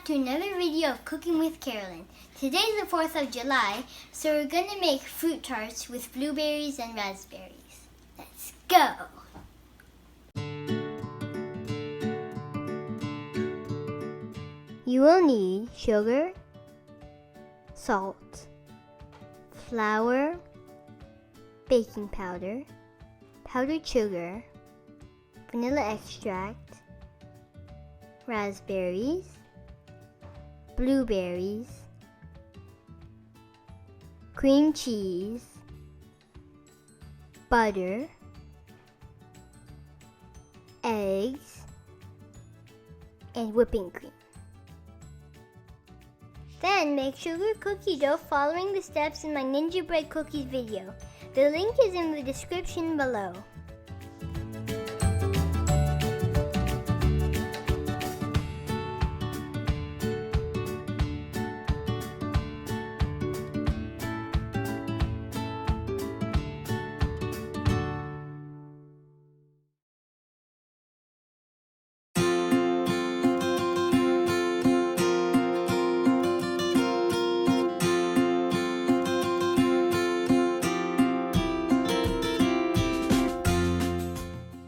back to another video of Cooking with Carolyn. Today's the 4th of July, so we're going to make fruit tarts with blueberries and raspberries. Let's go! You will need sugar, salt, flour, baking powder, powdered sugar, vanilla extract, raspberries, blueberries, cream cheese, butter, eggs, and whipping cream. Then make sugar cookie dough following the steps in my Ninja Bread Cookies video. The link is in the description below.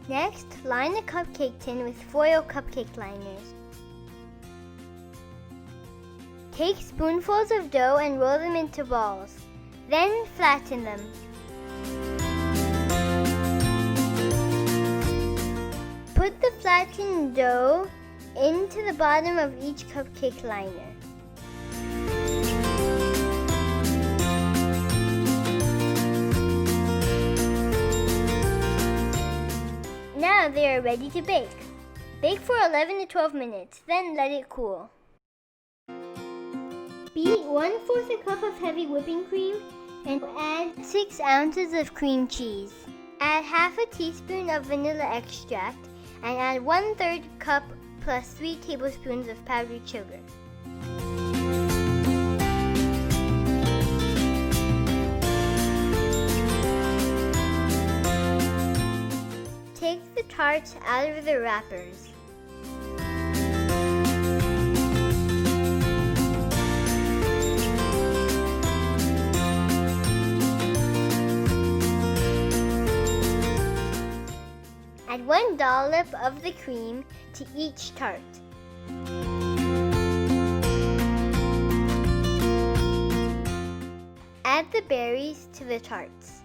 Next, line the cupcake tin with foil cupcake liners. Take spoonfuls of dough and roll them into balls. Then flatten them. Put the flattened dough into the bottom of each cupcake liner. Now they are ready to bake. Bake for 11 to 12 minutes, then let it cool. Beat 1/4 cup of heavy whipping cream and add 6 ounces of cream cheese. Add half a teaspoon of vanilla extract and add 1/3 cup plus 3 tablespoons of powdered sugar. Take the tarts out of the wrappers. Add 1 dollop of the cream to each tart. Add the berries to the tarts.